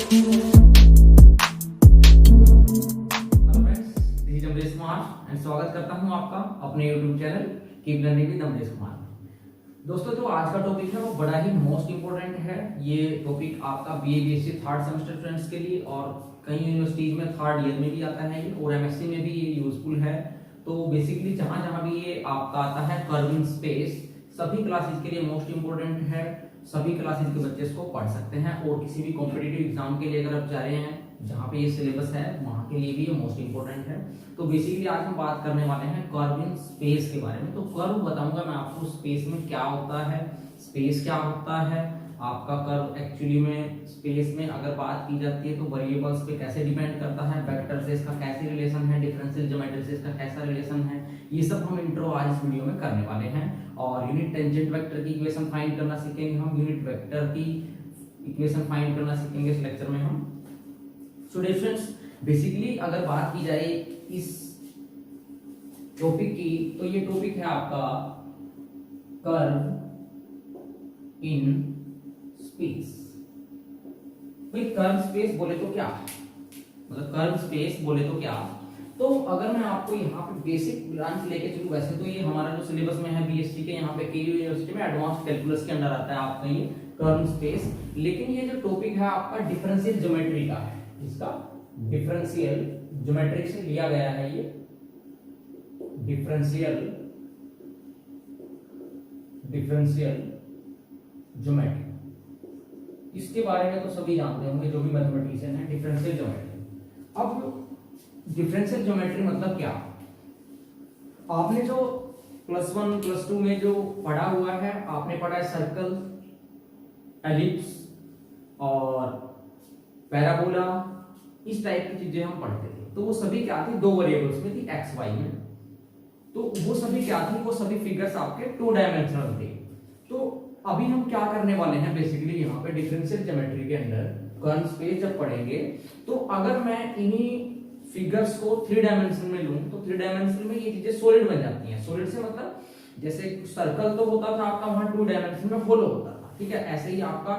स्वागत करता हूं आपका अपने YouTube channel keep learning with Amresh Kumar. दोस्तों, जो आज का टॉपिक है वो बड़ा ही मोस्ट इंपोर्टेंट है। ये टॉपिक आपका BA BSc third semester students के लिए और कई यूनिवर्सिटीज में थर्ड ईयर में भी आता है ये, और MSc में भी ये यूजफुल है। तो बेसिकली जहां जहां भी ये आपका आता है कर्व इन स्पेस, सभी क्लासेस के लिए मोस्ट इंपोर्टेंट है। सभी क्लासेस के बच्चे इसको पढ़ सकते हैं और किसी भी कॉम्पिटिटिव एग्जाम के लिए अगर आप जा रहे हैं जहां पे ये सिलेबस है वहां के लिए भी ये मोस्ट इंपोर्टेंट है। तो बेसिकली आज हम बात करने वाले हैं कर्व इन स्पेस के बारे में। तो कर्व बताऊंगा मैं आपको स्पेस में क्या होता है, स्पेस क्या होता है आपका कर्व एक्चुअली में। स्पेस में अगर बात की जाती है तो वेरिएबल्स पे कैसे डिपेंड करता है, वेक्टर से इसका कैसे रिलेशन है, डिफरेंशियल ज्योमेट्री से इसका कैसा रिलेशन है, ये सब हम इंट्रो आज इस वीडियो में करने वाले हैं। और यूनिट टेंजेंट वेक्टर की इक्वेशन फाइंड करना सीखेंगे हम, यूनिट वेक्टर की इक्वेशन फाइंड करना सीखेंगे इस लेक्चर में हम। स्टूडेंट्स, बेसिकली अगर बात की जाए इस टॉपिक की तो ये टॉपिक है आपका कर्व इन स्पेस। भाई कर्व स्पेस बोले तो क्या, मतलब कर्व स्पेस बोले तो क्या। तो अगर मैं आपको यहाँ पे बेसिक ब्रांच लेके चलूं, वैसे तो ये हमारा जो सिलेबस में है BSc के, यहाँ पे KU यूनिवर्सिटी में एडवांस कैलकुलस के अंडर आता है आपका ये कर्व स्पेस। लेकिन ये जो टॉपिक है आपका डिफरेंशियल ज्योमेट्री का है, इसका डिफरेंशियल ज्योमेट्री से लिया गया है ये डिफरेंशियल ज्योमेट्री। इसके बारे में तो सभी जानते होंगे जो भी मैथमेटिशियन है, डिफरेंशियल ज्योमेट्री। अब डिफरेंशियल ज्योमेट्री मतलब क्या, आपने जो +1 +2 में जो पढ़ा हुआ है, आपने पढ़ा है सर्कल, एलिप्स और पैराबोला, इस टाइप की चीजें हम पढ़ते थे। तो वो सभी क्या थी, दो वेरिएबल्स में थी, x y में। तो वो सभी क्या थी, वो सभी फिगर्स आपके 2 डायमेंशनल थे। तो अभी हम क्या करने वाले हैं, बेसिकली यहाँ पे डिफरेंशियल ज्योमेट्री के अंदर कर्व स्पेस जब पढ़ेंगे तो अगर मैं इन्हीं फिगर्स को 3 डायमेंशन में लूं तो 3 डायमेंशन में ये चीजें सॉलिड बन जाती हैं। सॉलिड से मतलब जैसे सर्कल तो होता था आपका वहां 2 डायमेंशन में होलो होता था, ठीक है। ऐसे ही आपका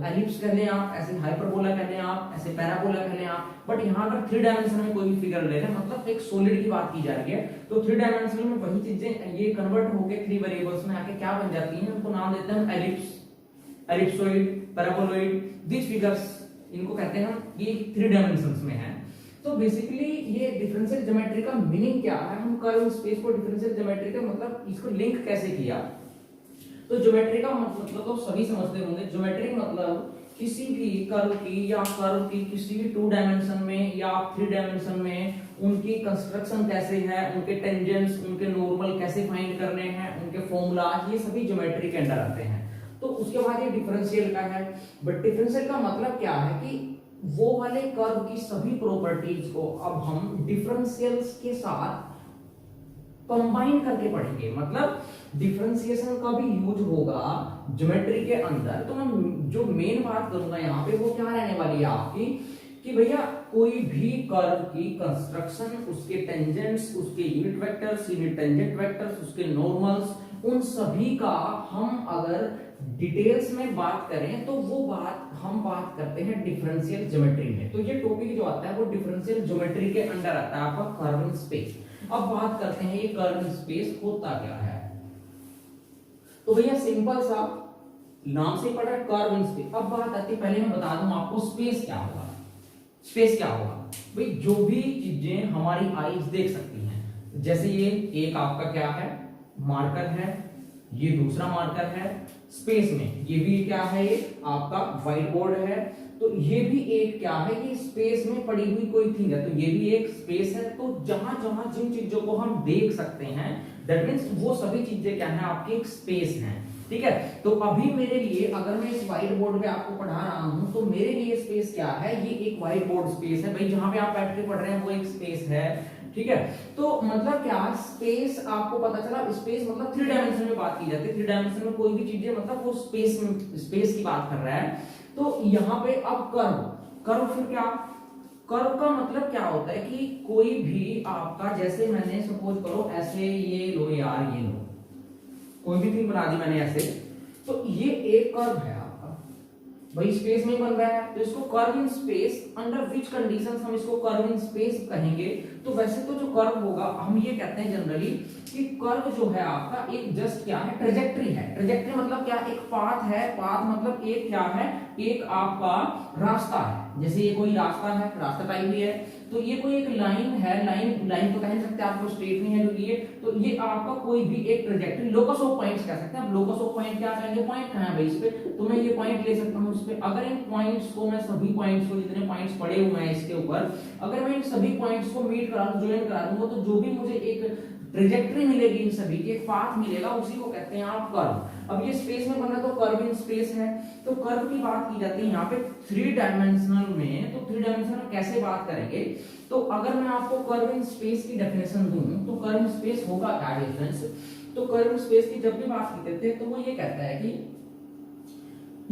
एलिप्स कह लें आप, ऐसे हाइपरबोला कह लें आप, ऐसे पैराबोला कह लें आप। बट यहाँ अगर 3 डायमेंशन में कोई भी फिगर ले रहे हैं, मतलब एक सॉलिड की बात की जा रही है, तो 3 डायमेंशन में वही चीजें ये कन्वर्ट होकर 3 वेरिएबल्स में आके क्या बन जाती हैं, उनको नाम देते हैं एलिप्स, एलिप्सोइड, पैराबोलॉइड। दिस फिगर्स इनको कहते हैं हम, ये 3 डायमेंशंस में है। तो बेसिकली ये डिफरेंशियल ज्योमेट्री का मीनिंग क्या है, हम कर्व स्पेस को डिफरेंशियल ज्योमेट्री का मतलब इसको लिंक कैसे किया। तो ज्योमेट्री का मतलब तो सभी समझते होंगे, ज्योमेट्री मतलब किसी भी कर्व की या कर्व की किसी भी 2 डायमेंशन में या 3 डायमेंशन में उनकी कंस्ट्रक्शन कैसे है, उनके टेंजेंट्स, उनके नॉर्मल कैसे फाइंड करने हैं, उनके फॉर्मूलाज, ये सभी ज्योमेट्री के अंडर आते हैं। तो उसके बाद ये डिफरेंशियल का है। बट डिफरेंशियल का मतलब क्या है कि वो वाले कर्व की सभी प्रॉपर्टीज को अब हम डिफरेंशियल्स के साथ कंबाइन करके पढ़ेंगे। मतलब डिफरेंशिएशन का भी यूज होगा ज्योमेट्री के अंदर। तो मैं जो मेन बात करूंगा यहाँ पे वो क्या रहने वाली है आपकी, कि भैया कोई भी कर्व की कंस्ट्रक्शन, उसके टेंजेंट्स, उसके unit vectors, unit tangent vectors, उसके नॉर्मल्स, उन सभी का हम अगर डिटेल्स में बात करें तो वो बात हम बात करते हैं डिफरेंशियल ज्योमेट्री में। तो ये टॉपिक जो आता है वो डिफरेंशियल ज्योमेट्री के अंडर आता है आपका कर्व इन स्पेस। अब बात करते हैं ये कर्व इन स्पेस होता क्या है। तो भैया सिंपल सा नाम से पढ़ा है कर्व इन स्पेस। अब बात आती है, पहले मैं बता दूं आपको स्पेस क्या होगा। स्पेस क्या होगा भाई, जो भी चीजें हमारी आईज देख सकती हैं, जैसे ये एक आपका क्या है, मार्कर है, ये दूसरा मार्कर है स्पेस में, ये भी क्या है, ये आपका व्हाइट बोर्ड है। तो ये भी एक क्या है, कि स्पेस में पड़ी हुई कोई थिंग है, तो ये भी एक स्पेस है। तो जहां जहां जिन चीजों को हम देख सकते हैं, दैट मींस वो सभी चीजें क्या है, आपकी एक स्पेस है, ठीक है। तो अभी मेरे लिए अगर मैं इस व्हाइट बोर्ड पे आपको पढ़ा रहा हूं तो मेरे लिए स्पेस क्या है, ये एक व्हाइट बोर्ड स्पेस है भाई। जहां पे आप बैठ के पढ़ रहे हैं वो एक स्पेस है, ठीक है। तो मतलब क्या, स्पेस आपको पता चला, स्पेस मतलब 3 डायमेंशन में बात की जाती है। 3 डायमेंशन में कोई भी चीजें मतलब वो स्पेस में, स्पेस की बात कर रहा है। तो यहाँ पे अब कर्व फिर क्या, कर्व का मतलब क्या होता है कि कोई भी आपका, जैसे मैंने सपोज करो ऐसे ये लो यार, ये लो कोई भी थिंग बना दी मैंने ऐसे, तो ये एक कर्व है आपका, भाई स्पेस में बन रहा है तो इसको curve in space, under which conditions हम इसको कर्व इन स्पेस कहेंगे। तो वैसे तो जो कर्व होगा हम ये कहते हैं जनरली कि कर्व जो है आपका एक जस्ट क्या है, ट्रेजेक्ट्री है। ट्रेजेक्ट्री मतलब क्या, एक पाथ है। पाथ मतलब एक क्या है, एक आपका रास्ता है। जैसे ये कोई रास्ता है, रास्ता टाइप ही है, तो ये कोई एक लाइन है। लाइन तो कह नहीं सकते आपको, स्ट्रेट नहीं है जो ये, तो ये आपका कोई भी एक ट्रेजेक्ट्री, लोकस ऑफ पॉइंट्स कह सकते हैं। अब लोकस ऑफ पॉइंट क्या कहेंगे, पॉइंट कहां है भाई इस पे, तो मैं ये पॉइंट ले सकता हूं इस पे। अगर इन पॉइंट्स को मैं सभी पॉइंट्स को, जितने पॉइंट्स पड़े हुए हैं इसके ऊपर, अगर मैं इन सभी पॉइंट्स को मीट करा दूं, ज्वाइन करा दूंगा, तो जो भी मुझे एक ट्रेजेक्ट्री मिलेगी, इन सभी के पाथ मिलेगा, उसी को कहते हैं आप कर्व। अब ये स्पेस में बना तो कर्व इन स्पेस है। तो कर्व की बात की जाती है यहाँ पे थ्री डायमेंशनल में। तो थ्री डायमेंशनल में कैसे बात करेंगे, तो अगर मैं आपको कर्व इन स्पेस की डेफिनेशन दूं तो कर्व इन स्पेस होगा क्या डिफरेंस। तो कर्व इन स्पेस की जब भी बात करते थे तो वो ये कहता है कि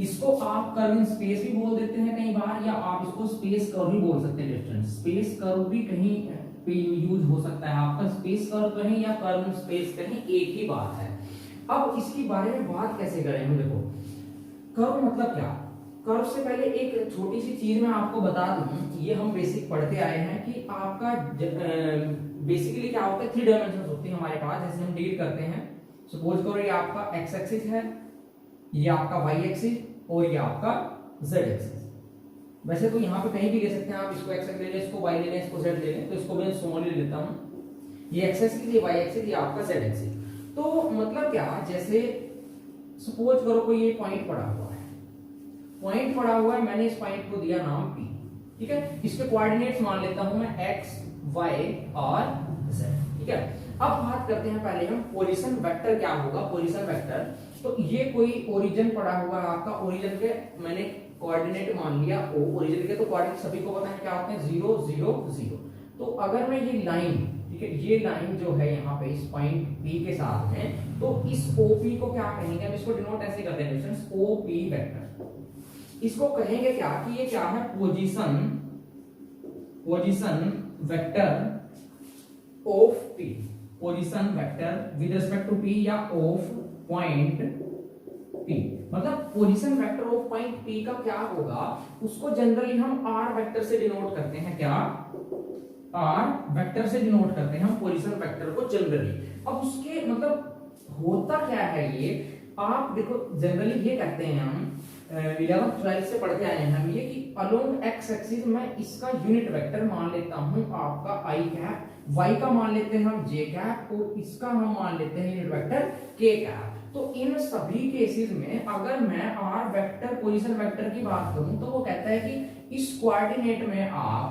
इसको आप कर्व इन स्पेस भी बोल देते हैं कई बार, या आप इसको स्पेस कर्व भी बोल सकते हैं। डिफरेंस स्पेस कर्व भी कहीं पे यूज हो सकता है आपका, स्पेस कर्व कहीं या कर्व स्पेस कहीं, एक ही बात है। अब इसके बारे में बात कैसे करें हम, देखो कर्व मतलब क्या। कर्व से पहले एक छोटी सी चीज मैं आपको बता दूं, ये हम बेसिक पढ़ते आए हैं कि आपका बेसिकली क्या होता है, थ्री डायमेंशंस होती है हमारे पास। जैसे हम डील करते हैं, सपोज करो ये आपका एक्स एक्सिस है, ये आपका वाई एक्सिस और ये आपका जेड एक्सिस। वैसे तो यहाँ पे कहीं भी ले सकते हैं आप, इसको एक्स ले लें, इसको वाई ले लें, इसको जेड ले लें, तो इसको मैं स्मॉल ले लेता हूँ। ये एक्स एक्सिस, ये वाई एक्सिस, ये आपका जेड एक्सिस। तो मतलब क्या, जैसे सपोज करो कोई ये पॉइंट पड़ा हुआ है, पॉइंट पड़ा हुआ है, मैंने इस पॉइंट को दिया नाम P, ठीक है। इसके कोऑर्डिनेट्स मान लेता हूं मैं x, y और z, ठीक है। अब बात करते हैं पहले हम पोजीशन वेक्टर क्या होगा। पोजीशन वेक्टर, तो ये कोई ओरिजिन पड़ा हुआ है आपका, ओरिजिन के मैंने कोऑर्डिनेट मान लिया O, ओरिजिन के तो कोऑर्डिनेट सभी को पता है क्या होते हैं, 0 0 0। तो अगर मैं ये लाइन, ठीक है, ये लाइन जो है यहाँ पे इस पॉइंट P के साथ में, तो इस OP को क्या कहेंगे, हम इसको डिनोट ऐसे करते हैं डिस्टेंस OP वेक्टर। इसको कहेंगे क्या कि ये क्या है, position vector of P, position vector with respect to P या ऑफ पॉइंट P। मतलब position vector of point P का क्या होगा, उसको जनरली हम R वेक्टर से डिनोट करते हैं। क्या, R वेक्टर से डिनोट करते हैं हम पोजीशन वेक्टर को जनरली। अब उसके मतलब होता क्या है ये, आप देखो जनरली ये कहते हैं हम 11th 12th से पढ़ते आए हैं हम ये कि अलोंग एक्स एक्सिस में इसका यूनिट वेक्टर मान लेता हूं आपका आई कैप, वाई का मान लेते हैं हम जे कैप, और इसका हम मान लेते हैं यूनिट वेक्टर के कैप। तो इन सभी केसेस में अगर मैं आर वेक्टर पोजीशन वेक्टर की बात करूं तो वो कहता है कि इस कोऑर्डिनेट में आप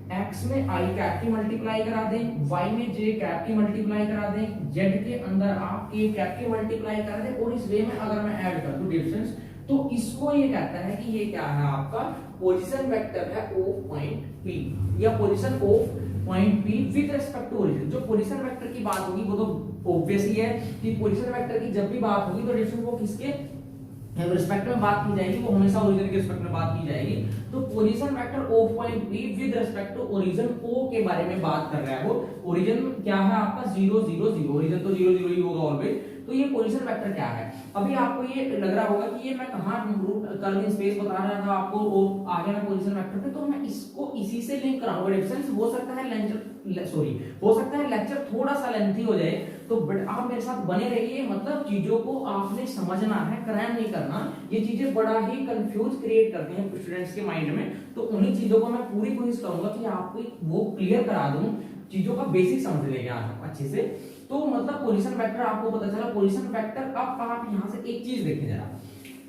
x में i कैप की मल्टीप्लाई करा दें, y में j कैप की मल्टीप्लाई करा दें, z के अंदर आप k कैप की मल्टीप्लाई करा दें, और इस वे में अगर मैं ऐड कर दूं डिफरेंस, तो इसको ये कहता है कि ये क्या है आपका पोजीशन वेक्टर है ऑफ पॉइंट P, या position of point P with respect to origin. जो पोजीशन वेक्टर की बात होगी वो तो ऑब्वियस ही है कि पोजीशन वेक्टर की जब भी बात होगी तो डिफरेंस वो किसके रिस्पेक्ट में बात की जाएगी, वो हमेशा ओरिजिन के रिस्पेक्ट में बात की जाएगी। तो position vector of point P with respect to origin O के बारे में बात कर रहा है। वो ओरिजिन क्या है आपका 0 0 0, ओरिजिन तो 0 0 ही होगा ऑलवेज। तो ये पोजीशन वेक्टर क्या है, अभी आपको ये लग रहा होगा कि ये मैं कहां कर्व इन स्पेस बता रहा था आपको, और आगे मैं पोजीशन वेक्टर पे, तो मैं इसको इसी से लिंक कराऊंगा। डिफरेंस हो सकता है लेक्चर थोड़ा सा लेंथी हो जाए, तो बट आप मेरे साथ बने रहिए। मतलब चीजों को आपने समझना है, क्रैम नहीं करना। ये चीजें बड़ा ही कंफ्यूज क्रिएट करती हैं स्टूडेंट्स के माइंड में, तो उन्हीं चीजों को मैं पूरी कोशिश करूंगा कि आपको वो क्लियर करा दूं, चीजों का बेसिक समझ लेंगे आप अच्छे से। तो मतलब पोजीशन वेक्टर आपको पता चला। पोजीशन वेक्टर, अब आप यहां से एक चीज देखें जरा,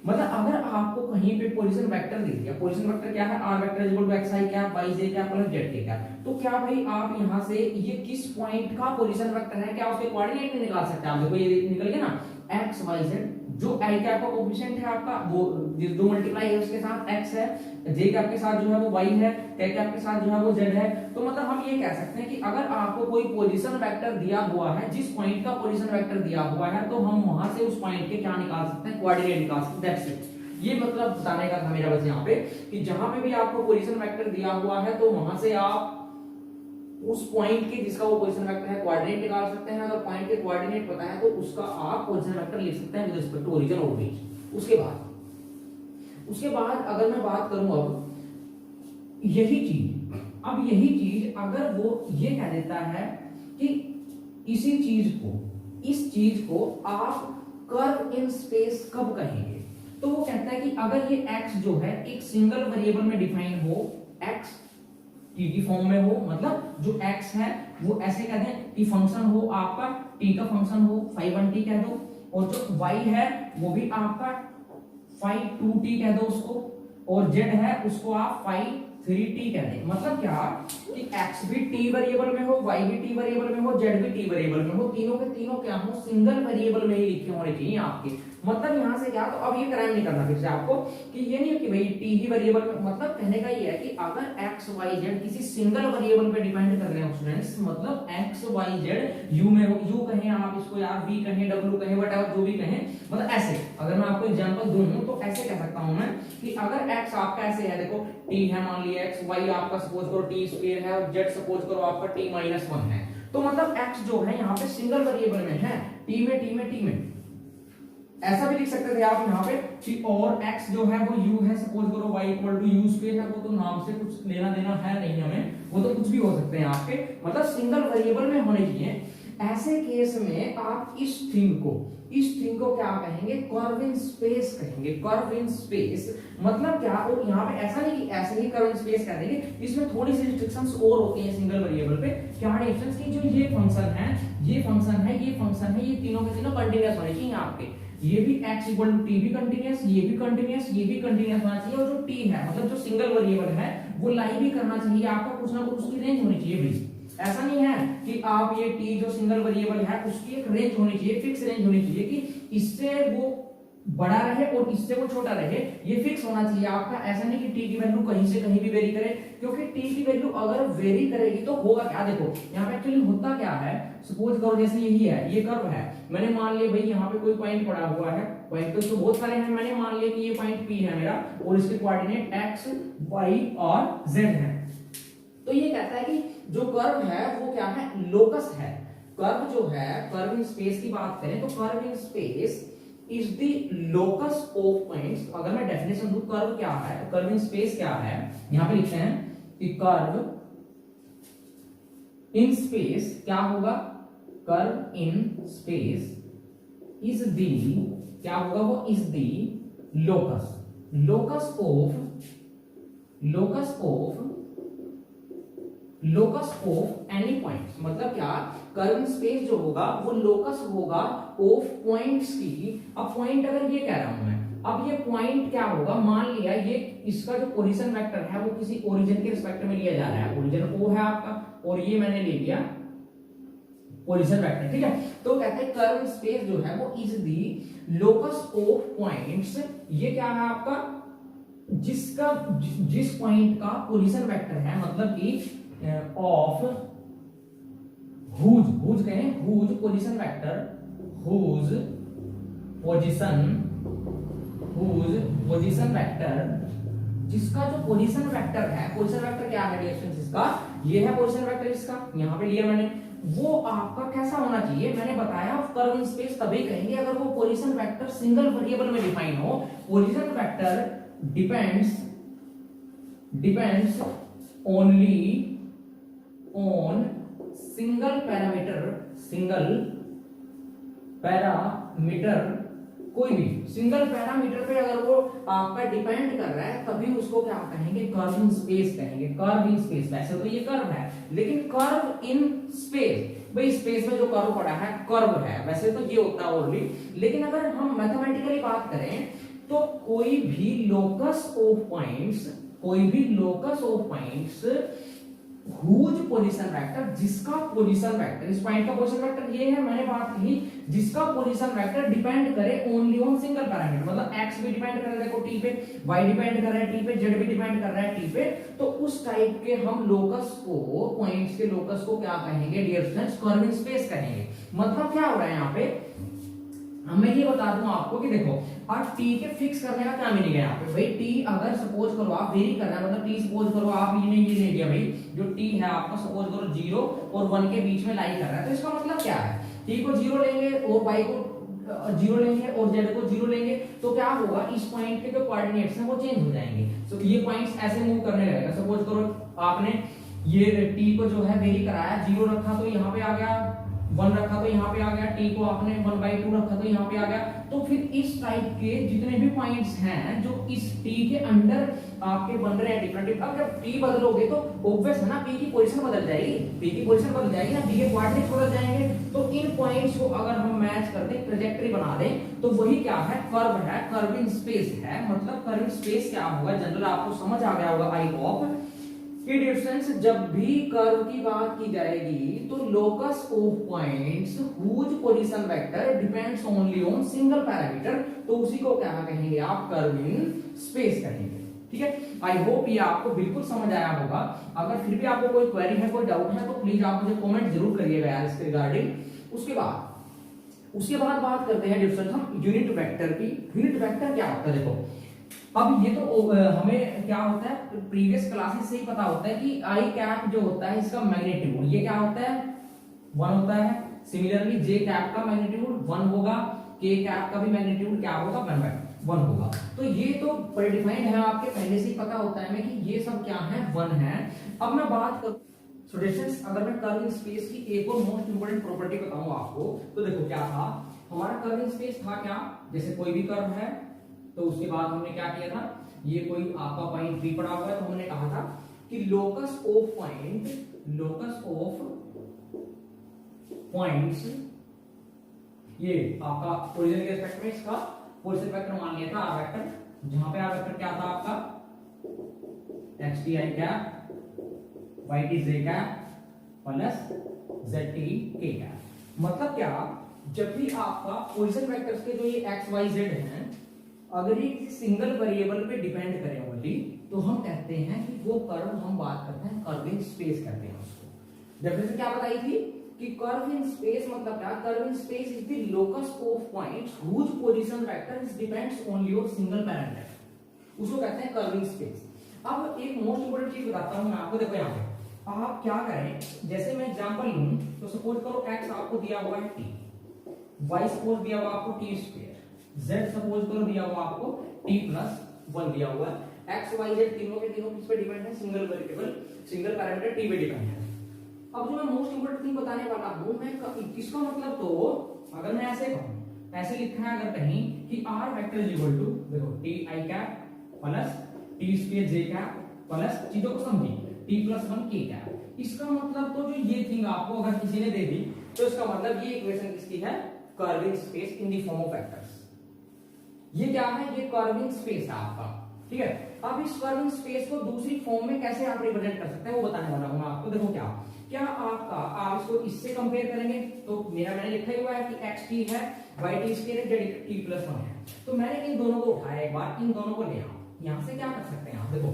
मतलब अगर आपको कहीं पे पोजीशन वेक्टर दे दिया, पोजीशन वेक्टर क्या है, r vector equal to xi क्या, yj क्या प्लस z क्या, तो क्या भाई आप यहां से ये किस पॉइंट का पोजीशन वेक्टर है, क्या उसके कोऑर्डिनेट नहीं निकाल सकते आप। देखो ये निकल गया ना, x y z, जो i कैप का कोएफिशिएंट है आपका, वो जो मल्टीप्लाई है उसके साथ x है, j कैप के साथ जो है वो y है, k कैप के साथ जो है वो z है। तो मतलब हम ये कह सकते हैं कि अगर आपको कोई पोजीशन वेक्टर दिया हुआ है, जिस पॉइंट का पोजीशन वेक्टर दिया हुआ है, तो हम वहां से उस पॉइंट के क्या निकाल सकते हैं, कोऑर्डिनेट निकाल सकते हैं। That's it. ये मतलब बताने का था मेरा बस यहाँ पे कि जहां पे भी आपको पोजीशन वेक्टर दिया हुआ है, तो वहां से आप उस पॉइंट के जिसका वो पोजीशन वेक्टर है कोऑर्डिनेट निकाल सकते हैं। अगर पॉइंट के कोऑर्डिनेट पता है तो उसका आप पोजीशन वेक्टर लिख सकते हैं विद रिस्पेक्ट टू ओरिजिन और बीच। उसके बाद उसके बाद अगर मैं बात करूं अब यही चीज अगर वो ये कह देता है कि इस चीज को आप कर्व इन स्पेस कब कहेंगे, तो वो कहता है कि अगर ये x जो है एक सिंगल वेरिएबल में डिफाइन हो, x t की फॉर्म में हो, मतलब जो x है वो ऐसे कह दें t फंक्शन हो आपका, t का फंक्शन हो phi 1t कह दो, और जो y है वो भी आपका phi 2t कह दो उसको, और z है उसको आप phi 3t कह दें। मतलब क्या कि x भी t वेरिएबल में हो, y भी t वेरिएबल में हो, z भी t वेरिएबल में हो, तीनों के तीनों क्या हो, सिंगल वेरिएबल में ही लिखे होने चाहिए आपके। मतलब यहां से क्या, तो अब ये क्राइम नहीं करना फिर से आपको कि ये नहीं है कि भाई t ही वेरिएबल में, मतलब कहने का ये है कि अगर x y z किसी सिंगल वेरिएबल पे डिपेंड कर रहे हो स्टूडेंट्स, मतलब x y z u में हो, u कहें आप इसको या v कहें w कहें वटएवर जो भी कहें, मतलब ऐसे अगर मैं आपको एग्जांपल दूं तो ऐसे कह सकता हूं मैं कि अगर x आपका ऐसे है, देखो t है मान लिया x, y आपका सपोज करो t स्क्वायर है और z सपोज करो आपका t माइनस 1 है, तो मतलब x जो है यहाँ पे सिंगल वेरिएबल में है, t में ऐसा भी लिख सकते थे आप यहाँ पे कि और x जो है वो u है, सपोज करो y equal to u square है, वो तो नाम से कुछ लेना देना है नहीं हमें, वो तो कुछ भी हो सकते हैं आपके, मतलब सिंगल वेरिएबल में होने चाहिए। ऐसे केस में आप इस थिंग को क्या कहेंगे, कर्व इन स्पेस कहेंगे। कर्व इन स्पेस मतलब क्या, और यहाँ पे ऐसा नहीं कि ऐसे ही कर्व इन स्पेस कह देंगे, इसमें थोड़ी सी रिस्ट्रिक्शंस और होती हैं सिंगल वेरिएबल पे। क्या रिस्ट्रिक्शंस की जो ये फंक्शन है, ये तीनों के तीनों कंटीन्यूअस होने चाहिए आपके, ये भी x इक्वल टू टी भी कंटीन्यूअस, ये भी कंटीन्यूअस होना चाहिए, और जो t है मतलब जो सिंगल वेरिएबल है वो लाई भी करना चाहिए आपका, कुछ ना कुछ उसकी रेंज होनी चाहिए भाई। ऐसा नहीं है कि आप ये t जो सिंगल वेरिएबल है उसकी एक रेंज होनी चाहिए, फिक्स रेंज होनी चाहिए कि इससे वो बड़ा रहे और इससे वो छोटा रहे, ये फिक्स होना चाहिए आपका। ऐसा नहीं कि t की वैल्यू कहीं से कहीं भी वेरी करे, क्योंकि t की वैल्यू अगर वेरी करेगी तो होगा क्या, देखो यहाँ पे एक्चुअली होता क्या है, सपोज करो जैसे यही है, ये कर्व है, मैंने मान लिया भाई यहाँ पे कोई पॉइंट पड़ा हुआ है, पॉइंट तो बहुत सारे हैं, मैंने मान लिया कि ये पॉइंट P है मेरा और इसके कोऑर्डिनेट x y और z है। तो ये कहता है कि जो कर्व है वो क्या है, लोकस है। कर्व जो है, कर्व इन स्पेस की बात करें तो curve in space is the locus of points. अगर मैं डेफिनेशन दूं कर्व क्या है, तो कर्व इन स्पेस क्या है, यहां पे लिखते हैं कि कर्व इन स्पेस क्या होगा, curve in space is the क्या होगा, वो is the locus of any points. मतलब क्या, कर्व इन स्पेस जो होगा वो लोकस होगा ऑफ पॉइंट्स की। अब पॉइंट अगर ये कह रहा हूं मैं, अब ये पॉइंट क्या होगा, मान लिया ये इसका जो पोजीशन वेक्टर है वो किसी ओरिजिन के रिस्पेक्ट में लिया जा रहा है, ओरिजिन O है आपका और ये मैंने ले लिया पोजीशन वेक्टर, ठीक है। तो कहते हैं कर्व इन स्पेस जो है वो is the locus of points, ये क्या है आपका, जिस पॉइंट का पोजीशन वेक्टर है, मतलब कि ऑफ हुज कहें, whose position vector, whose position vector, जिसका जो पोजीशन वेक्टर है, पोजीशन वेक्टर क्या है डिस्टेंस इसका, ये है पोजीशन वेक्टर इसका, यहां पे लिया मैंने, वो आपका कैसा होना चाहिए, मैंने बताया कर्व इन स्पेस तभी कहेंगे अगर वो पोजीशन वेक्टर सिंगल वेरिएबल में डिफाइन हो। Position vector depends only on single parameter, कोई भी सिंगल पैरामीटर पे अगर वो आपका डिपेंड कर रहा है तभी उसको क्या कहेंगे, कर्व इन स्पेस कहेंगे। कर्व इन स्पेस, वैसे तो ये कर्व है लेकिन कर्व इन स्पेस, भाई स्पेस में जो कर्व पड़ा है कर्व है, वैसे तो ये होता है ओनली, लेकिन अगर हम मैथमेटिकली बात करें तो कोई भी locus of points whose position vector, जिसका पोजीशन वेक्टर, इस पॉइंट का पोजीशन वेक्टर ये है, मैंने बात की, जिसका पोजीशन वेक्टर डिपेंड करे ओनली ऑन सिंगल पैरामीटर, मतलब x भी डिपेंड कर रहा है देखो t पे, y डिपेंड कर रहा है t पे, z भी डिपेंड कर रहा है t पे, तो उस टाइप के हम लोकस को, पॉइंट्स के लोकस को क्या कहेंगे dear students, curve in space कहेंगे। मतलब क्या हो रहा है यहाँ पे, मैं ये बता दूं आपको कि देखो अब t के फिक्स करने का क्या मीनिंग है यहाँ पे, भाई t अगर सपोज करो आप वेरी कर रहे हैं, मतलब t सपोज करो आप ये ले लिया भाई, जो t है आपका सपोज करो 0 और 1 के बीच में लाई कर रहा है, तो इसका मतलब क्या है, t को 0 लेंगे और y को जीरो लेंगे और जेड को जीरो लेंगे तो क्या होगा, इस पॉइंट के जो कोऑर्डिनेट्स हैं वो चेंज हो जाएंगे। तो ये पॉइंट्स ऐसे मूव करने लगेगा। सपोज करो आपने ये टी को जो है वेरी कराया, जीरो रखा तो यहाँ पे आ गया, 1 रखा तो यहाँ पे आ गया, टी को आपने 1/2 रखा तो यहाँ पे आ गया। तो फिर इस टाइप के जितने भी पॉइंट्स हैं जो इस टी के अंडर आपके बन रहे हैं डिफरेंट, अगर टी बदलोगे तो ऑब्वियस है ना, पी की पोजीशन बदल जाएगी, पी की पोजीशन बदल जाएगी ना, पी के कोऑर्डिनेट्स बदल जाएंगे। तो इन पॉइंट्स को अगर हम मैच कर दें, ट्रैजेक्टरी बना दें, तो वही क्या है, कर्व है, कर्विंग स्पेस है। मतलब कर्विंग स्पेस क्या होगा, जनरल आपको समझ आ गया होगा आई होप कि डिस्टेंस जब भी कर्व की बात की जाएगी तो locus of points whose position vector depends only on single parameter, तो उसी को क्या कहेंगे आप, कर्विंग स्पेस कहेंगे। ठीक है, आई होप ये आपको बिल्कुल समझ आया होगा। अगर फिर भी आपको कोई क्वेरी है, कोई डाउट है, तो प्लीज आप मुझे कमेंट जरूर करिएगा यार इसके रिगार्डिंग। उसके बाद बात करते हैं डिस्टेंस हम यूनिट वेक्टर की। यूनिट वेक्टर क्या होता है, देखो अब ये तो हमें क्या होता है, प्रीवियस क्लासेस से ही पता होता है कि आई कैप जो होता है इसका मैग्नीट्यूड ये क्या होता है, 1 होता है। सिमिलरली जे कैप का मैग्नीट्यूड 1 होगा, के कैप का भी मैग्नीट्यूड क्या होगा, 1/1 होगा। तो ये तो प्रीडिफाइंड है, आपके पहले से ही पता होता है हमें कि ये सब क्या है, 1 है। अब मैं बात करूं सो डिस्टेंस, अगर मैं कर्विंग स्पेस की एक और मोस्ट इंपोर्टेंट प्रॉपर्टी बताऊं आपको, तो देखो क्या था हमारा कर्विंग स्पेस था, क्या जैसे कोई भी कर्व है तो उसके बाद हमने क्या किया था, ये कोई आपका पॉइंट भी पड़ा हुआ है तो हमने कहा था कि लोकस ऑफ पॉइंट्स, ये आपका ओरिजिन के रिस्पेक्ट में इसका पोजीशन वेक्टर मान लिया था आर वेक्टर, जहां पे आर वेक्टर क्या था आपका, x t i cap y t j cap plus z t k cap. मतलब क्या, जब भी आपका पोजीशन वेक्टर्स के जो ये एक्स वाई जेड हैं अगर ये किसी सिंगल वेरिएबल पे डिपेंड करें ओनली, तो हम कहते हैं कि वो कर्व, हम बात करते हैं कर्विंग स्पेस कहते हैं उसको। डेफिनेशन क्या बताई थी कि कर्विंग स्पेस मतलब क्या, curve in space is the locus of points whose position vector is depends only on single parameter, उसको कहते हैं कर्विंग स्पेस। अब एक मोस्ट इंपोर्टेंट चीज बताता हूं मैं आपको, देखो यहाँ पे आप क्या करें, जैसे मैं एग्जांपल लूं तो सपोज करो x आपको दिया हुआ है t, y सपोज दिया हुआ आपको t स्क्वायर, z सपोज करो दिया हुआ आपको t+1 दिया हुआ है, x y z तीनों के तीनों किस पे डिपेंड है, single variable single parameter t पे डिपेंड है। अब जो मैं मोस्ट इंपोर्टेंट थिंग बताने वाला हूं मैं, इसका मतलब तो अगर मैं ऐसे कहूं, ऐसे लिखा है अगर कहीं कि r vector is equal to, देखो t i cap plus t square j cap plus चीजों को समझिए t+1 k कैप। इसका मतलब तो जो ये थिंग आपको अगर किसी ने दे दी तो इसका मतलब ये इक्वेशन किसकी है, curving space in the form of vectors. ये क्या है, ये कर्विंग स्पेस है आपका। ठीक है, अब इस कर्विंग स्पेस को दूसरी फॉर्म में कैसे आप रिप्रेजेंट कर सकते हैं वो बताने वाला हूं मैं आपको। देखो क्या आपका, आप इसको इससे कंपेयर करेंगे तो मैंने लिखा ही हुआ है कि x t है, y t स्क्वायर है, z t+1 है। तो मैंने इन दोनों को उठाया एक बार, इन दोनों को ले आओ, यहां से क्या कर सकते हैं आप, देखो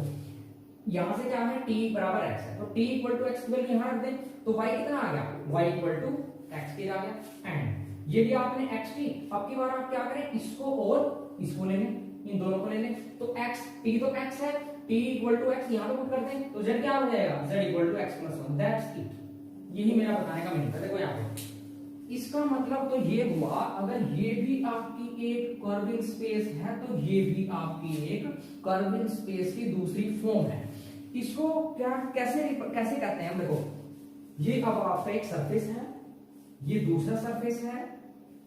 यहां से क्या है, t बराबर x है तो t equal to x value यहां रख दें, तो y कितना आ गया, y equal to x t आ गया। एंड ये भी आपने x t, अब की बार आप क्या करें, इसको और इसको ले लें, इन दोनों को ले लें, तो x t तो x है, t इक्वल टू x यहां पे पुट कर दें तो z क्या हो जाएगा, z equal to x+1, that's it. यही मेरा बताने का मीनिंग है। देखो यहाँ पे इसका मतलब तो ये हुआ, अगर ये भी आपकी एक कर्विंग स्पेस है तो ये भी आपकी एक कर्विंग स्पेस की दूसरी फॉर्म है। इसको क्या कैसे कहते हैं, देखो ये अब आपका एक सरफेस है, ये दूसरा सरफेस है,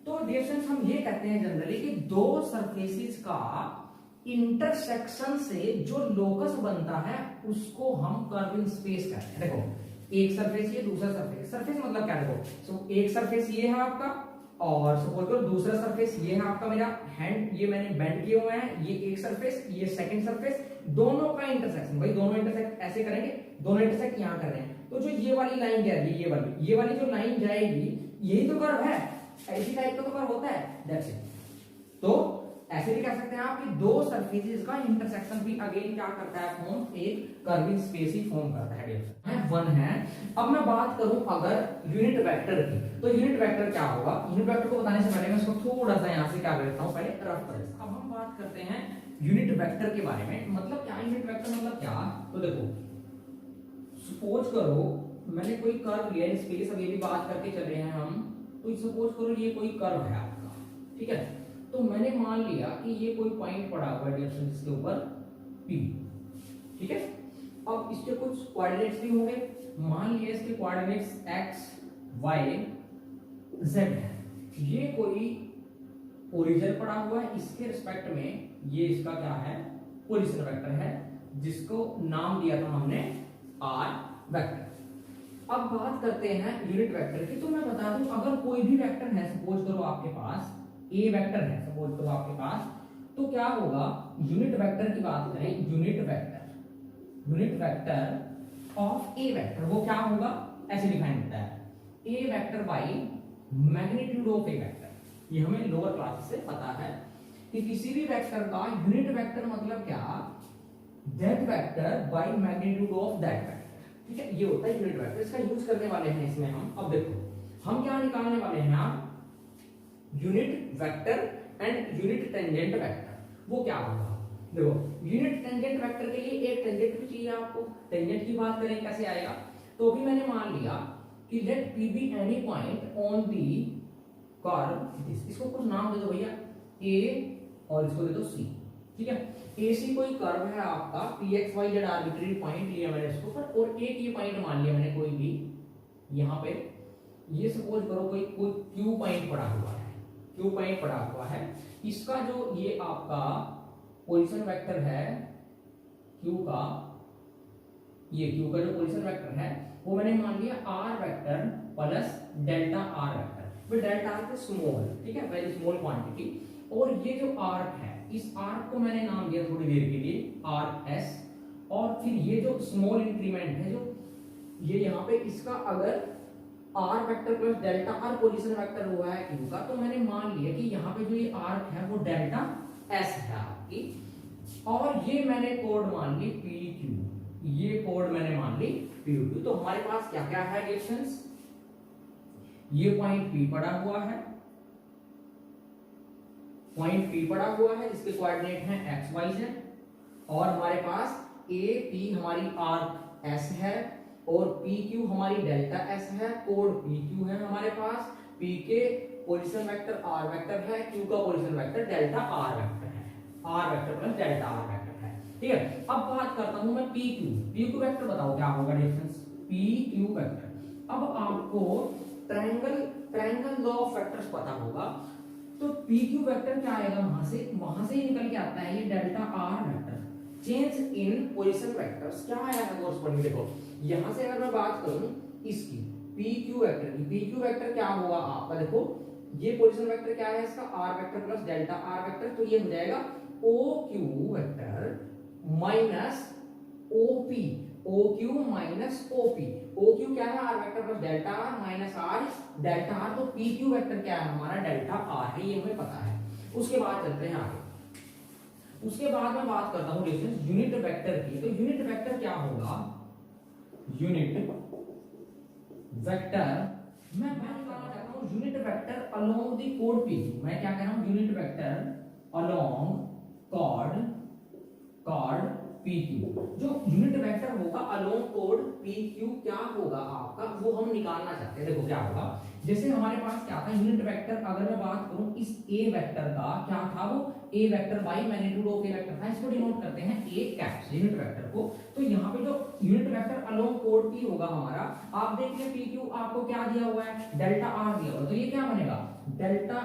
तो डिस्टेंस हम ये कहते हैं जनरली कि दो सरफेसेस का इंटरसेक्शन से जो लोकस बनता है उसको हम कर्विंग स्पेस कहते हैं। देखो एक सरफेस ये, दूसरा सरफेस, सरफेस मतलब क्या, देखो एक सरफेस ये है आपका और सपोज करो दूसरा सरफेस ये है आपका, मेरा हैंड ये मैंने बेंड किए हुए हैं, ये एक सरफेस, ये सेकंड सरफेस, दोनों का इंटरसेक्शन, भाई दोनों इंटरसेक्ट ऐसे करेंगे, दोनों इंटरसेक्ट यहां कर रहे हैं, तो जो ये वाली लाइन जाएगी, ये वाली जो लाइन जाएगी यही तो कर्व है, ऐसी टाइप का तो कर्व होता है, दैट्स इट। तो ऐसे भी कह सकते हैं आप कि दो सरफेसेस का इंटरसेक्शन भी अगेन क्या करता है, फॉर्म एक कर्विंग स्पेस ही फॉर्म करता है, 1 है। अब मैं बात करूं अगर यूनिट वेक्टर की, तो यूनिट वेक्टर क्या होगा, यूनिट वेक्टर को बताने से पहले मैं इसको थोड़ा सा यहां से क्या करता हूं, पहले रफ कर देता हूं। अब हम बात करते हैं यूनिट वेक्टर के बारे में, मतलब क्या यूनिट वेक्टर मतलब क्या, तो देखो सपोज करो मैंने कोई कर्व लिया स्पेस, अब ये भी बात करके चल रहे हैं हम, तो सपोज करो ये कोई कर्व है आपका, ठीक है। तो मैंने मान लिया कि ये कोई पॉइंट पड़ा हुआ है डिरेक्शन इसके ऊपर P, ठीक है। अब इसके कुछ कोऑर्डिनेट्स भी होंगे, मान लिया इसके कोऑर्डिनेट्स x y z है। ये कोई ओरिजिन पड़ा हुआ है, इसके रिस्पेक्ट में ये इसका क्या है, पोजीशन वेक्टर है, जिसको नाम दिया था हमने r वेक्टर। अब बात करते हैं यूनिट वेक्टर की। तो मैं बता दूं, अगर कोई भी वेक्टर है, सपोज करो आपके पास a वेक्टर है, सपोज करो आपके पास, तो क्या होगा, यूनिट वेक्टर की बात करें, unit vector of a vector, वो क्या होगा, ऐसे डिफाइन होता है, a vector by magnitude of a vector. ये हमें लोअर क्लास से पता है कि किसी भी वेक्टर का यूनिट वेक्टर मतलब क्या, that vector by magnitude of that vector, ठीक है। ये होता है यूनिट वेक्टर। इसका यूज करने वाले हैं इसमें हम। अब देखो हम क्या निकालने वाले हैं, आप unit vector and unit tangent vector. वो क्या होगा, देखो यूनिट टेंजेंट वेक्टर के लिए एक टेंजेंट भी चाहिए आपको। टेंजेंट की बात करें कैसे आएगा, तो अभी मैंने मान लिया कि let P be any point on the curve this, इसको कुछ नाम दे दो भैया A और इसको दे दो C, ठीक है। AC कोई कर्व है आपका, Px y z arbitrary point लिया मैंने इसको पर, और एक ये पॉइंट मान लिया मैंने कोई भी, यहाँ पे ये सपोज करो कोई Q पॉइंट पड़ा हुआ है, Q पॉइंट पड़ा हुआ है। इसका जो ये आपका पोजीशन वेक्टर है Q का, ये Q का जो पोजीशन वेक्टर है वो मैंने मान लिया R vector plus delta R vector, delta R small, ठीक है, वेरी स्मॉल क्वांटिटी। और ये जो आर्क है, इस आर्क को मैंने नाम दिया थोड़ी देर के लिए आर्क S, और फिर ये जो स्मॉल इंक्रीमेंट है, जो ये यहाँ पे इसका अगर R vector plus delta R position vector हुआ है Q का, तो मैंने मान लिया कि यहाँ पे जो ये आर्क है वो डेल्टा S है आपकी, और ये मैंने कोड मान ली PQ, ये कोड मैंने मान ली PQ। तो हमारे पास क्या क्या है डिस्टेंस, ये पॉइंट P पड़ा हुआ है, पॉइंट P पड़ा हुआ है जिसके कोऑर्डिनेट हैं x y z, और हमारे पास A P हमारी आर्क S है, और PQ हमारी डेल्टा S है, कोड PQ है हमारे पास, P के पोजीशन वेक्टर R वेक्टर है, Q का position vector delta R vector है, R vector plus delta R vector है, ठीक है। अब बात करता हूं मैं PQ वेक्टर, बताओ क्या होगा डिस्टेंस PQ वेक्टर। अब आपको ट्रायंगल लॉ ऑफ वेक्टर्स पता होगा, तो PQ वेक्टर क्या आएगा, वहां से ही निकल के आता है ये delta R vector. Change in position vectors क्या आया है कोर्सपोंडिंग, देखो यहां से अगर मैं बात करूं इसकी PQ वेक्टर की, PQ वेक्टर क्या होगा आपका, देखो ये पोजीशन वेक्टर क्या है इसका, R vector plus delta R vector, तो ये हो जाएगा OQ vector minus OP, OQ minus OP, OQ क्या है R vector plus delta R minus R delta R, तो PQ वेक्टर क्या है हमारा डेल्टा R है, ये हमें पता है। उसके बाद चलते हैं आगे, उसके बाद मैं बात करता हूं डिस्टेंस यूनिट वेक्टर की। तो यूनिट वेक्टर क्या होगा, यूनिट वेक्टर मैं निकालना चाहता हूं यूनिट वेक्टर अलोंग द कोड PQ। मैं क्या कह रहा हूं, unit vector along chord PQ, जो यूनिट वेक्टर होगा अलोंग कोड PQ क्या होगा आपका, वो हम निकालना चाहते हैं। देखो क्या होगा, जैसे हमारे पास क्या था यूनिट वेक्टर, अगर मैं बात करूं इस A वेक्टर का, क्या था वो A vector by magnitude of A vector था, इसको डिनोट करते हैं A कैप से यूनिट वेक्टर को। तो यहाँ पे जो unit vector along code P होगा हमारा, आप देखिए PQ आपको क्या दिया हुआ है, डेल्टा R दिया हुआ है, तो ये क्या बनेगा, delta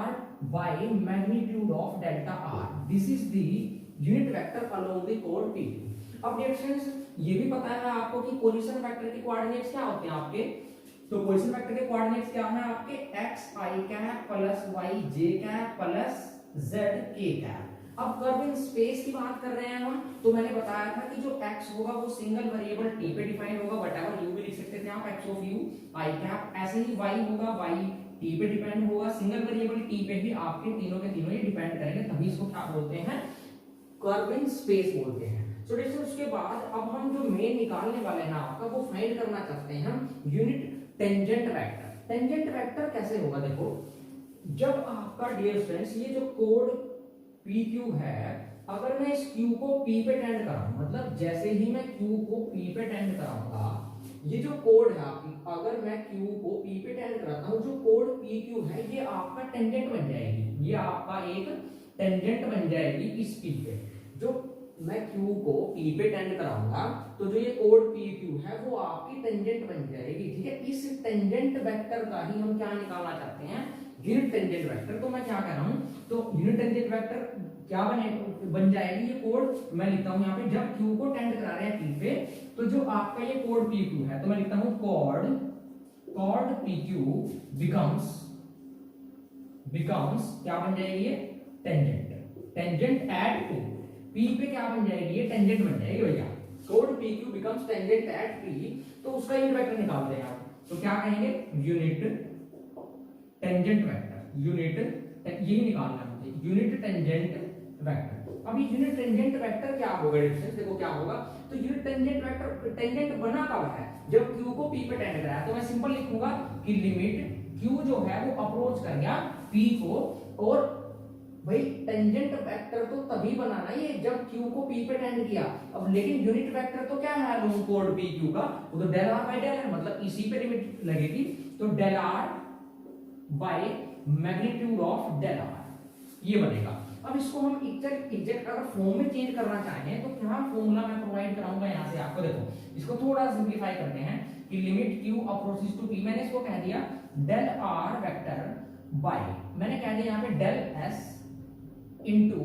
R by magnitude of delta R, this is the unit vector along the code P। अब डिस्टेंस ये भी पता है आपको कि पोजीशन वेक्टर के कोऑर्डिनेट्स क्या होते हैं आपके, तो पोजीशन वेक्टर के कोऑर्डिनेट्स क्या है आपके xi cap plus yj cap plus zk cap. अब कर्व इन स्पेस की बात कर रहे हैं हम, तो मैंने बताया था कि जो x होगा वो सिंगल वेरिएबल t पे डिफाइन होगा, व्हाटएवर u भी लिख सकते थे आप, x of u i cap, ऐसे ही y होगा, y t पे डिपेंड होगा, सिंगल वेरिएबल t पे ही आपके तीनों के तीनों ये डिपेंड करेंगे, तभी इसको क्या बोलते हैं, कर्व इन स्पेस बोलते हैं। सो देखिए उसके बाद अब हम जो मेन निकालने वाले हैं आपका, वो फाइंड करना चाहते हैं हम unit tangent vector. Tangent vector कैसे होगा, देखो जब आपका डियर स्टूडेंट्स ये जो कोड PQ है, अगर मैं इस Q को P पे टेंड कराऊं, मतलब जैसे ही मैं Q को P पे टेंड कराऊंगा, ये जो कोड है आपकी, अगर मैं Q को P पे टेंड कराता हूँ, जो कोड PQ है ये आपका टेंजेंट बन जाएगी, ये आपका एक टेंजेंट बन जाएगी इस P पे। जो मैं Q को P पे टेंड कराऊंगा तो जो ये कोड PQ है वो आपकी टेंजेंट बन जाएगी, ठीक है। इस टेंजेंट वेक्टर का ही हम क्या निकालना चाहते हैं, यूनिट टेंजेंट वेक्टर। तो मैं क्या कह रहा हूं, तो यूनिट टेंजेंट वेक्टर क्या बन जाएगी, ये कोड मैं लिखता हूं यहाँ पे, जब Q को टेंड करा रहे हैं P पे, तो जो आपका ये कोड PQ है, तो मैं लिखता हूं कोड PQ बिकम्स क्या बन जाएगी, ये टेंजेंट एट P पे क्या बन जाएगी, ये टेंजेंट बन जाएगी भैया। Code PQ becomes tangent at P, तो उसका यूनिट वेक्टर निकालते हैं आप, तो क्या कहेंगे, यूनिट टेंजेंट वेक्टर, यही निकालना है मुझे, यूनिट टेंजेंट वेक्टर। अब ये यूनिट टेंजेंट वेक्टर क्या होगा, देखो क्या होगा, तो यूनिट टेंजेंट वेक्टर टेंजेंट बना कब है, जब Q को P पे टेंड कराया। तो मैं सिंपल लिखूंगा कि लिमिट Q जो है वो अप्रोच कर गया P को, और भाई टेंजेंट वेक्टर तो तभी बनाना ये जब Q को P पे टेंड किया। अब लेकिन यूनिट वेक्टर तो क्या है लॉन्ग कोड PQ का, वो तो डेल r बाय डेल है, मतलब इसी पे लिमिट लगेगी, तो del r by magnitude of del r ये बनेगा। अब इसको हम एग्जैक्ट अगर फॉर्म में चेंज करना चाहें तो क्या फॉर्मूला मैं प्रोवाइड कराऊंगा यहां से आपको, देखो इसको थोड़ा सिंपलीफाई करते हैं कि limit Q approaches to P, मैंने इसको कह दिया डेल r वेक्टर बाय, मैंने कह दिया यहां पे del s into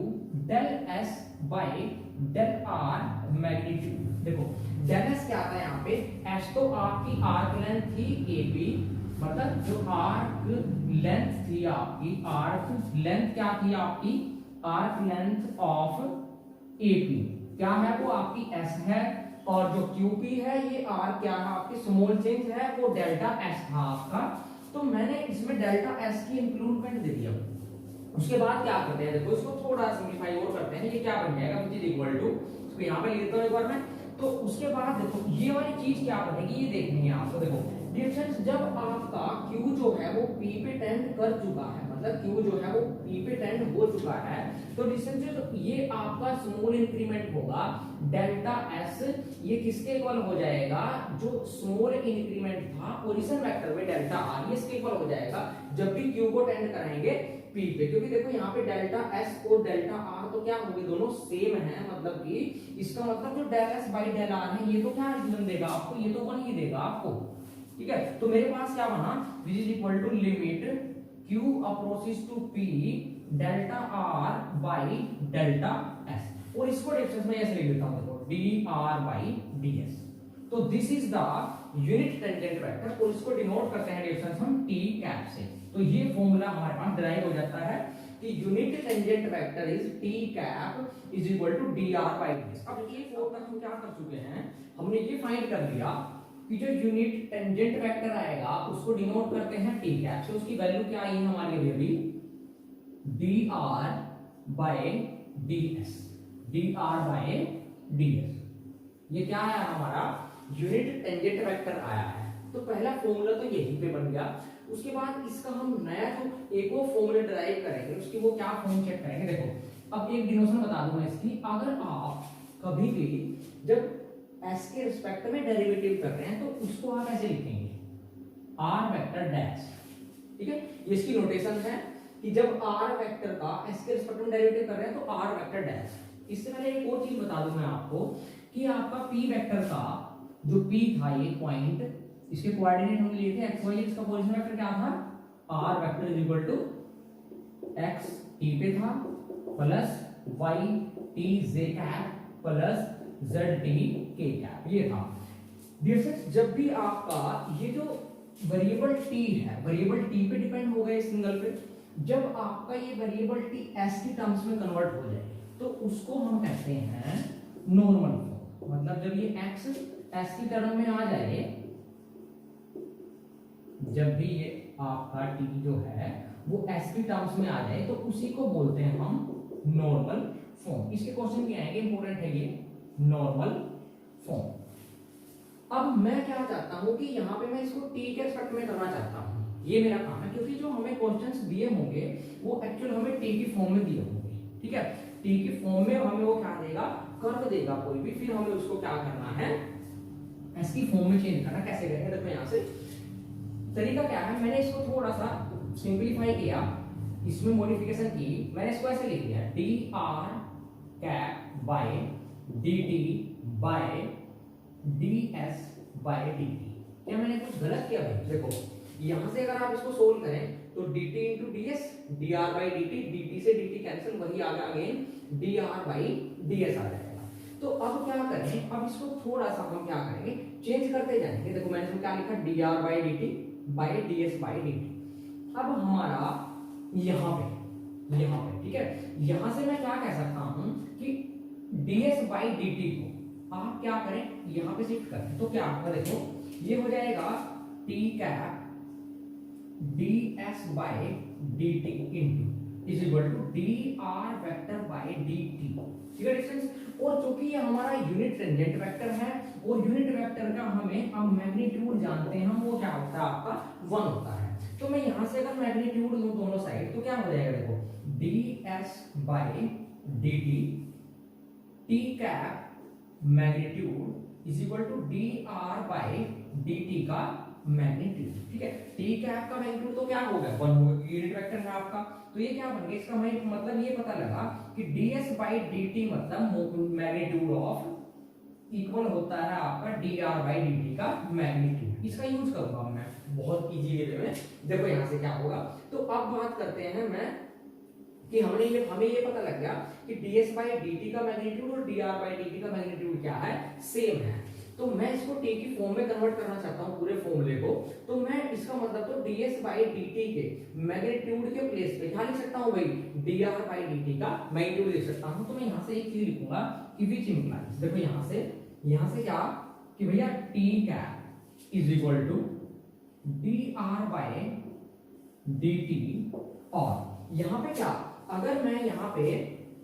del s by del r magnitude. देखो डेल s क्या आता है यहाँ पे, s तो आपकी आर्क लेंथ थी AP, मतलब जो आर्क लेंथ थी आपकी, आर्क लेंथ क्या थी आपकी, आर्क लेंथ ऑफ AP क्या है, वो आपकी S है, और जो QP है ये R क्या है आपकी, स्मॉल चेंज है, वो डेल्टा S था आपका। तो मैंने इसमें डेल्टा S की इंक्लूडमेंट दे दिया। उसके बाद क्या करते हैं, देखो इसको थोड़ा सिंपलीफाई और करते हैं, ये क्या बन जाएगा, विच इज इक्वल टू, इसको यहाँ पे लिख देता हूं एक बार मैं। तो उसके बाद देखो ये वाली चीज क्या बनेगी, ये देखनी है आपको। देखो डिस्टेंस जब आपका Q जो है वो P पे टेंड कर चुका है, मतलब Q जो है वो P पे टेंड हो चुका है, तो डिस्टेंस जो ये आपका स्मॉल इंक्रीमेंट होगा डेल्टा S, ये किसके इक्वल हो जाएगा, जो स्मॉल इंक्रीमेंट था पोजीशन वेक्टर में डेल्टा R, ये इसके इक्वल हो जाएगा जब भी Q को टेंड कराएंगे P पे, क्योंकि देखो यहाँ पे डेल्टा S और डेल्टा R तो क्या होंगे, दोनों सेम है, मतलब कि इसका मतलब जो del S by del R है ये तो क्या रिजल्ट देगा आपको, ये तो 1 ही देगा आपको, ठीक है। तो मेरे पास क्या बना, which is equal to limit Q approaches to P delta R by delta S, और इसको डिस्टेंस में ऐसे लिख देता हूं, देखो dr बाई ds। तो this is the unit tangent vector, और इसको डिनोट करते हैं डिस्टेंस हम t कैप से। तो ये फॉर्मूला हमारे पास डिराइव हो जाता है कि unit tangent vector is t cap is equal to dr by ds। अब ये फोर तक हम क्या कर चुके हैं, हमने ये फाइंड कर लिया कि जो यूनिट टेंजेंट वेक्टर आएगा उसको डिनोट करते हैं t कैप से, उसकी वैल्यू क्या आई है हमारी अभी, dr by ds, dr by ds, ये क्या है हमारा यूनिट टेंजेंट वेक्टर आया है। तो पहला फॉर्मूला तो यही पे बन गया। उसके बाद इसका हम नया जो एक और फॉर्मूला डिराइव करेंगे, उसकी वो क्या फॉर्म चेक करेंगे। देखो अब एक डिनोशन बता दूं मैं इसकी, अगर आप कभी भी जब s के रिस्पेक्ट में डेरिवेटिव कर रहे हैं तो उसको आप ऐसे लिखेंगे r वेक्टर डैश, ठीक है। ये इसकी नोटेशन है कि जब r वेक्टर का s के रिस्पेक्ट में डेरिवेटिव कर रहे हैं तो r वेक्टर डैश। इससे पहले एक और चीज बता दूं मैं आपको कि आपका p वेक्टर का जो p था, ये पॉइंट, इसके कोऑर्डिनेट हमने लिए थे x y, इसका पोजीशन वेक्टर क्या था, r vector is equal to x t पे था plus y t j cap plus z t k cap, ये था। डियर फ्रेंड्स, जब भी आपका ये जो वेरिएबल t है, वेरिएबल t पे डिपेंड हो गए सिंगल पे, जब आपका ये वेरिएबल t s की टर्म्स में कन्वर्ट हो जाए तो उसको हम कहते हैं नॉर्मल फॉर्म। मतलब जब ये x s की टर्म में आ जाए, जब भी ये आपका t जो है वो s की टर्म्स में आ जाए तो उसी को बोलते हैं हम नॉर्मल फॉर्म। इसके क्वेश्चन भी आएंगे, इंपॉर्टेंट है ये नॉर्मल फॉर्म। अब मैं क्या चाहता हूं कि यहां पे मैं इसको t के रिस्पेक्ट में करना चाहता हूं, ये मेरा काम है, क्योंकि जो हमें क्वेश्चंस दिए होंगे वो एक्चुअल हमें t की फॉर्म में दिए होंगे, ठीक है। t की फॉर्म में हमें वो क्या देगा, कर्व देगा कोई भी, फिर हमें उसको क्या करना है, एस की फॉर्म में चेंज करना। कैसे करेंगे, देखो यहाँ से तरीका क्या है, मैंने इसको थोड़ा सा सिंपलीफाई किया, इसमें मॉडिफिकेशन की, मैंने इसको ऐसे लिख दिया d r cap by d t by d s by d t. क्या मैंने कुछ गलत किया भाई? देखो यहां से अगर आप इसको सोल्व करें तो D T into D S, D are by D T, D T से डी टी कैंसिल, वही आ गया again D are by D S आ जाएगा। तो अब क्या करें, अब इसको थोड़ा सा हम क्या करेंगे, चेंज करते जाएंगे। देखो मैंने इसमें क्या लिखा, D R by D T by D s by D T. अब हमारा यहाँ पे ठीक है, यहां से मैं क्या कह सकता हूं कि D s by D T को आप क्या करें, यहाँ पे शिफ्ट करें, तो क्या आपका देखो ये हो जाएगा t cap d s by D T into is equal to d r vector by D t. ठीक है डिस्टेंस, और चूंकि ये हमारा यूनिट टेंजेंट वेक्टर है और यूनिट वेक्टर का हमें अब मैग्नीट्यूड जानते हैं हम, वो क्या होता है आपका 1 होता है। तो मैं यहां से अगर मैग्नीट्यूड लूं दोनों साइड तो क्या हो जाएगा, देखो d s by D t t cap magnitude is equal to d are by D t का मैग्नीट्यूड। ठीक है, टी कैप का मैग्नीट्यूड तो क्या हो गया 1 हो गया, यूनिट वेक्टर है आपका, तो ये क्या बन गया, इसका मतलब ये पता लगा कि ds बाई dt मतलब मैग्नीट्यूड ऑफ इक्वल होता है आपका dr बाई dt का मैग्नीट्यूड। इसका यूज करूंगा मैं बहुत इजी वे में। देखो यहां से क्या होगा, तो अब बात करते हैं मैं कि हमें ये पता लग गया कि ds बाई dt का मैग्नीट्यूड और dr बाई dt का मैग्नीट्यूड क्या है, सेम है। तो मैं इसको t की फॉर्म में कन्वर्ट करना चाहता हूं पूरे फॉर्मूले को, तो मैं इसका मतलब तो ds बाई dt के मैग्नीट्यूड के प्लेस पे क्या लिख सकता हूं भाई, dr बाई dt का मैग्नीट्यूड लिख सकता हूं। तो मैं यहां से एक चीज लिखूंगा कि विच इंप्लाइज, देखो यहां से क्या कि भैया t cap is equal to dr by dt, और यहां पे क्या, अगर मैं यहां पे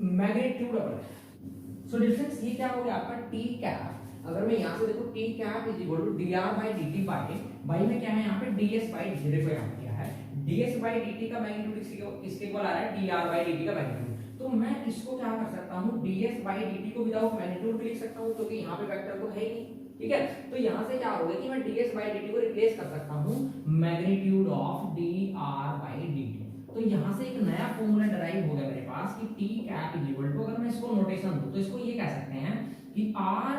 मैग्नीट्यूड अप्लाई, सो डिफरेंस ये क्या हो गया आपका t कैप, अगर मैं यहां से देखो t cap is equal to dr by dt by में क्या है यहाँ पे ds बाई dt। देखो यहाँ पे क्या है, ds बाई dt का मैग्नीट्यूड इसके इक्वल आ रहा है dr बाई dt का मैग्नीट्यूड। तो मैं इसको क्या कर सकता हूँ, ds बाई dt को विदाउट मैग्नीट्यूड भी लिख सकता हूँ, क्योंकि यहाँ पे वेक्टर तो है ही नहीं। ठीक है, तो यहाँ से क्या होगा कि मैं ds बाई dt को रिप्लेस कर सकता हूँ magnitude of dr by dt। तो यहाँ से एक नया फॉर्मूला डराइव हो गया मेरे पास कि t cap is equal to, अगर मैं इसको नोटेशन दूं तो इसको ये कह सकते हैं कि r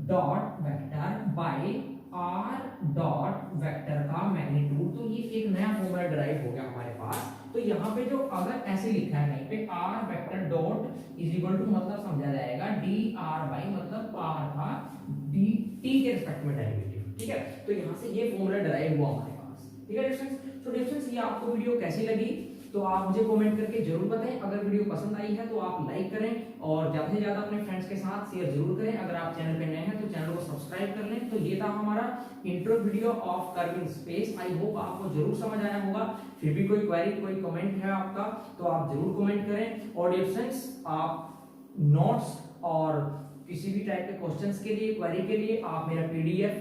dot vector by r dot vector का मैग्नीट्यूड। तो ये एक नया फॉर्मूला डराइव हो गया हमारे पास। तो यहाँ पे जो अगर ऐसे लिखा है कहीं पे r vector dot is equal to मतलब समझा जाएगा dr बाई मतलब r का dt के रिस्पेक्ट में डेरिवेटिव। ठीक है, तो यहाँ से ये फॉर्मूला डराइव हुआ हमारे पास। ठीक है डिस्टेंस, तो डिस्टेंस ये आपको वीडियो कैसी लगी तो आप मुझे कमेंट करके जरूर बताएं। अगर वीडियो पसंद आई है तो आप लाइक करें और ज्यादा से ज्यादा अपने फ्रेंड्स के साथ शेयर जरूर करें। अगर आप चैनल पे नए हैं तो चैनल को सब्सक्राइब कर लें। तो ये था हमारा intro video of curving space. I hope आपको जरूर समझ आया होगा। फिर भी कोई क्वेरी कोई कमेंट है आपका तो आप जरूर कमेंट करें। और डियर फ्रेंड्स, आप नोट्स और किसी भी टाइप के क्वेश्चंस के लिए क्वेरी के लिए आप मेरा पीडीएफ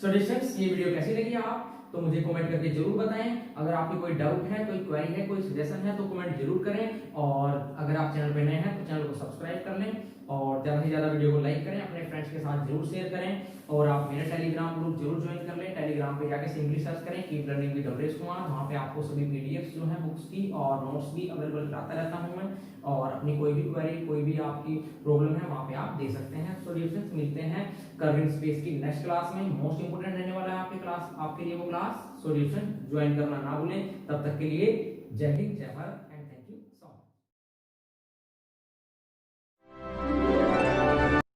सजेशंस, ये वीडियो कैसी लगी आप तो मुझे कमेंट करके जरूर बताएं। अगर आपकी कोई डाउट है, कोई क्वेरी है, कोई सजेशन है तो कमेंट जरूर करें। और अगर आप चैनल पे नए हैं तो चैनल को सब्सक्राइब कर लें और ज्यादा से ज्यादा वीडियो को लाइक करें, अपने फ्रेंड्स के साथ जरूर शेयर करें। और आप मेरा टेलीग्राम ग्रुप जरूर ज्वाइन कर लें। टेलीग्राम पे जाके सिंपली सर्च करें keep learning with Amresh Kumar. वहां पे आपको सभी पीडीएफ्स जो है बुक्स की और नोट्स भी अवेलेबल कराता रहता हूं मैं। और अपनी कोई भी क्वेरी, कोई भी आपकी प्रॉब्लम है वहां पे आप दे सकते हैं। सो डियर फ्रेंड्स, मिलते हैं कर्विंग स्पेस की नेक्स्ट क्लास में। मोस्ट इंपोर्टेंट रहने वाला है आपकी क्लास, आपके लिए वो class. So dear friends, join करना ना भूलें। तब तक के लिए जय हिंद, जय भारत।